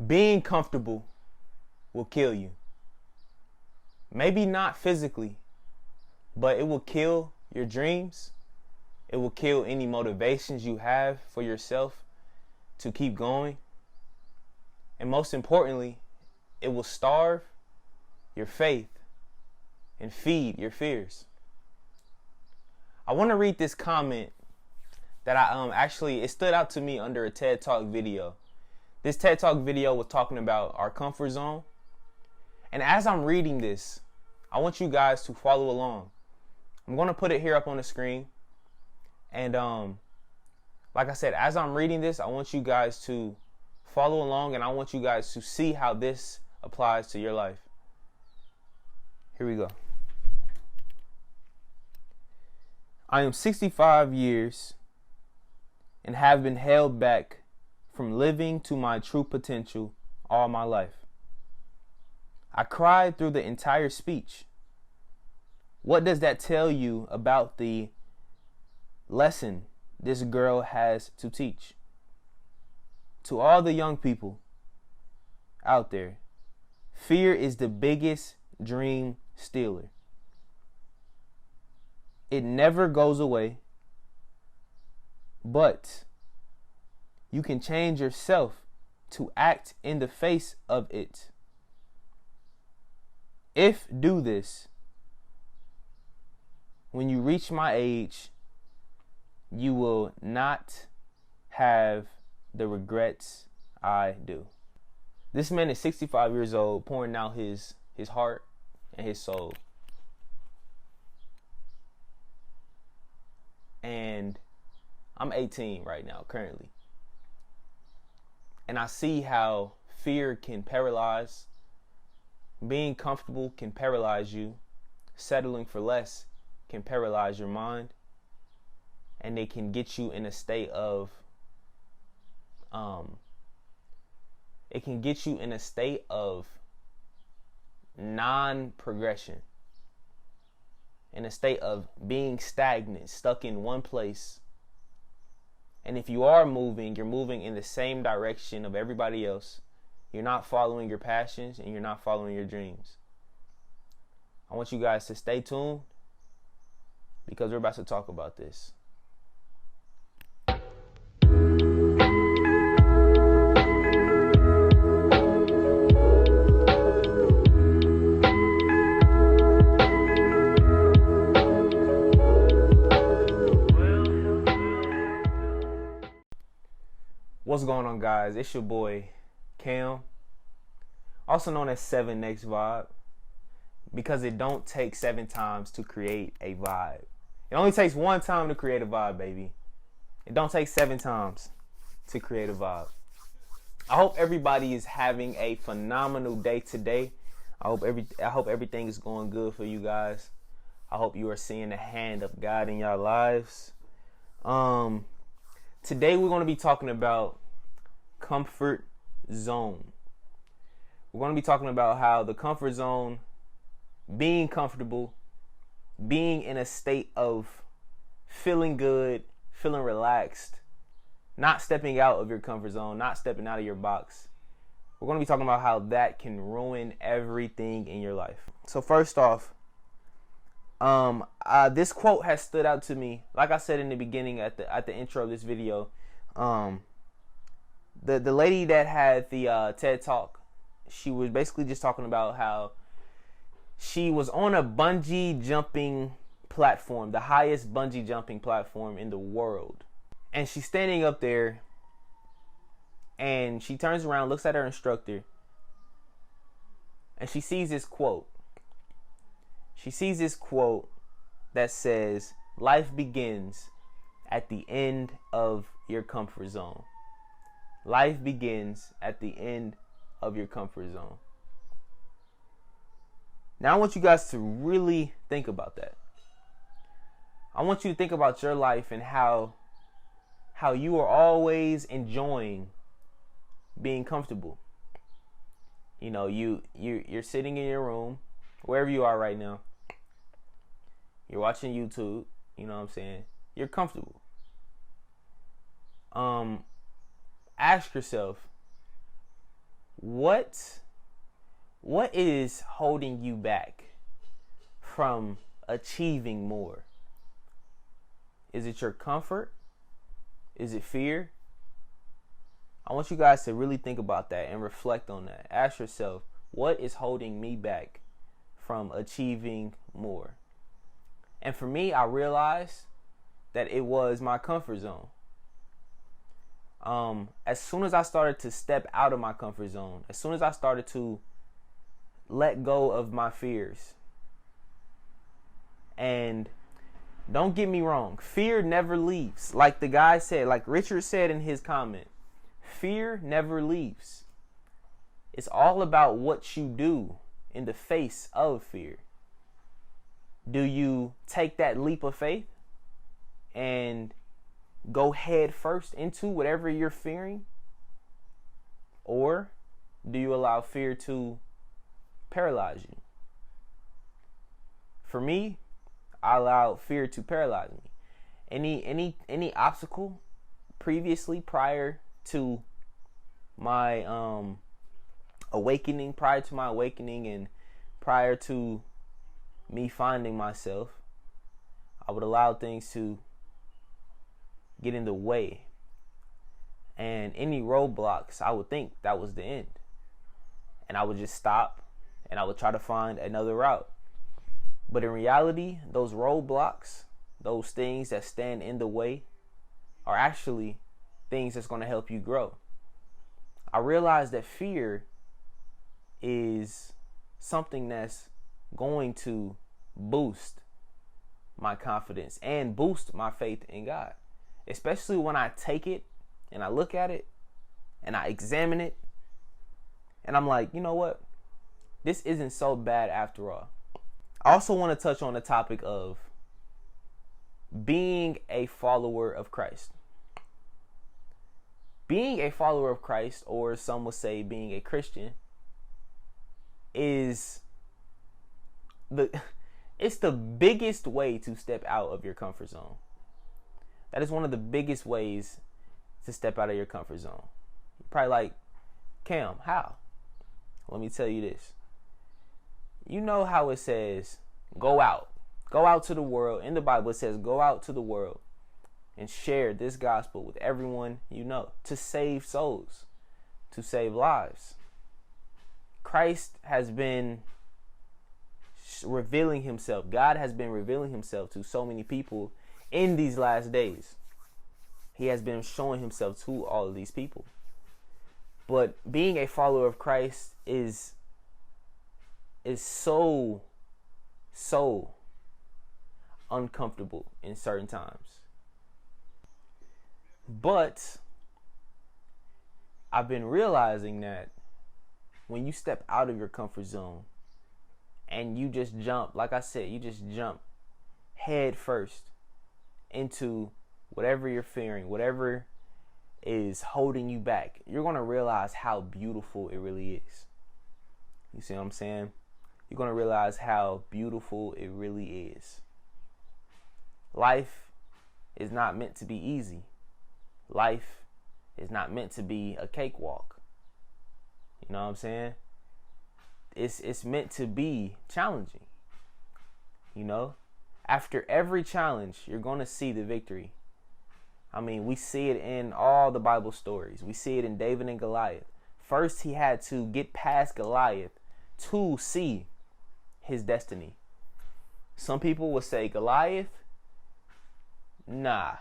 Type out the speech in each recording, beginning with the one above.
Being comfortable will kill you. Maybe not physically, but it will kill your dreams. It will kill any motivations you have for yourself to keep going. And most importantly, it will starve your faith and feed your fears. I want to read this comment that it stood out to me under a TED Talk video. This TED Talk video was talking about our comfort zone. And as I'm reading this, I want you guys to follow along. I'm going to put it here up on the screen. And like I said, as I'm reading this, I want you guys to follow along, and I want you guys to see how this applies to your life. Here we go. I am 65 years and have been held back from living to my true potential all my life. I cried through the entire speech. What does that tell you about the lesson this girl has to teach? To all the young people out there, fear is the biggest dream stealer. It never goes away, but you can change yourself to act in the face of it. If do this, when you reach my age, you will not have the regrets I do. This man is 65 years old, pouring out his heart and his soul. And I'm 18 right now, currently. And I see how fear can paralyze. Being comfortable can paralyze you. Settling for less can paralyze your mind. And they can get you in a state of non-progression, in a state of being stagnant, stuck in one place. And if you are moving, you're moving in the same direction of everybody else. You're not following your passions and you're not following your dreams. I want you guys to stay tuned because we're about to talk about this. What's going on, guys? It's your boy Cam, also known as 7 Next Vibe, because it don't take 7 times to create a vibe. It only takes 1 time to create a vibe, baby. It don't take 7 times to create a vibe. I hope everybody is having a phenomenal day today. I hope everything is going good for you guys. I hope you are seeing the hand of God in your lives. Today we're going to be talking about comfort zone. We're going to be talking about how the comfort zone, being comfortable, being in a state of feeling good, feeling relaxed, not stepping out of your comfort zone, not stepping out of your box. We're going to be talking about how that can ruin everything in your life. So first off, this quote has stood out to me. Like I said in the beginning, at the intro of this video, the lady that had the TED Talk, she was basically just talking about how she was on a bungee jumping platform, the highest bungee jumping platform in the world. And she's standing up there and she turns around, looks at her instructor, and she sees this quote. She sees this quote that says, "Life begins at the end of your comfort zone." Life begins at the end of your comfort zone. Now I want you guys to really think about that. I want you to think about your life and how you are always enjoying being comfortable. You know, you're sitting in your room, wherever you are right now. You're watching YouTube, you know what I'm saying? You're comfortable. Ask yourself, What is holding you back from achieving more? Is it your comfort? Is it fear? I want you guys to really think about that and reflect on that. Ask yourself, what is holding me back from achieving more? And for me, I realized that it was my comfort zone. As soon as I started to step out of my comfort zone, as soon as I started to let go of my fears, and don't get me wrong, fear never leaves. Like the guy said, like Richard said in his comment, fear never leaves. It's all about what you do in the face of fear. Do you take that leap of faith and go head first into whatever you're fearing? Or do you allow fear to paralyze you? For me, I allowed fear to paralyze me. Any obstacle previously, prior to my awakening, and prior to me finding myself, I would allow things to get in the way. And any roadblocks, I would think that was the end. And I would just stop and I would try to find another route. But in reality, those roadblocks, those things that stand in the way, are actually things that's going to help you grow. I realized that fear is something that's going to boost my confidence and boost my faith in God. Especially when I take it and I look at it and I examine it and I'm like, you know what? This isn't so bad after all. I also want to touch on the topic of being a follower of Christ. Being a follower of Christ, or some would say being a Christian, is it's the biggest way to step out of your comfort zone. That is one of the biggest ways to step out of your comfort zone. You're probably like, Cam, how? Let me tell you this. You know how it says, go out to the world. In the Bible, it says, go out to the world and share this gospel with everyone you know, to save souls, to save lives. Christ has been revealing himself. God has been revealing himself to so many people in these last days. He has been showing himself to all of these people. But being a follower of Christ is so uncomfortable in certain times. But I've been realizing that when you step out of your comfort zone and you just jump, like I said, you just jump head first into whatever you're fearing, whatever is holding you back, you're going to realize how beautiful it really is. You see what I'm saying? You're going to realize how beautiful it really is. Life is not meant to be easy. Life is not meant to be a cakewalk. You know what I'm saying? It's meant to be challenging. You know? After every challenge, you're going to see the victory. I mean, we see it in all the Bible stories. We see it in David and Goliath. First, he had to get past Goliath to see his destiny. Some people would say Goliath. Nah.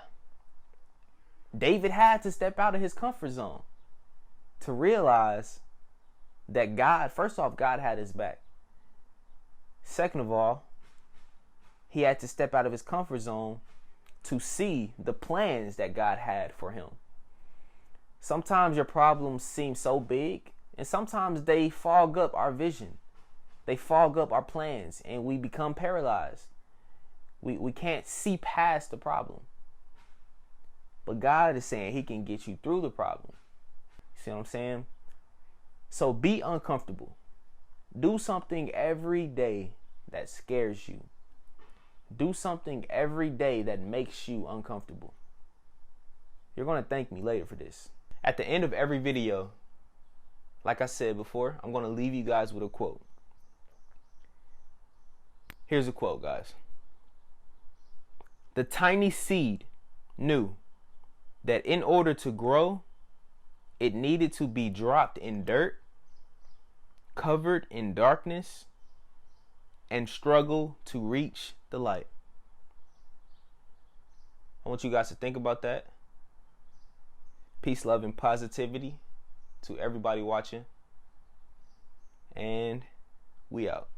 David had to step out of his comfort zone to realize that God, first off, God had his back. Second of all, he had to step out of his comfort zone to see the plans that God had for him. Sometimes your problems seem so big, and sometimes they fog up our vision. They fog up our plans, and we become paralyzed. We can't see past the problem. But God is saying he can get you through the problem. See what I'm saying? So be uncomfortable. Do something every day that scares you. Do something every day that makes you uncomfortable. You're going to thank me later for this. At the end of every video, like I said before, I'm going to leave you guys with a quote. Here's a quote, guys. The tiny seed knew that in order to grow, it needed to be dropped in dirt, covered in darkness, and struggle to reach the light. I want you guys to think about that. Peace, love, and positivity to everybody watching. And we out.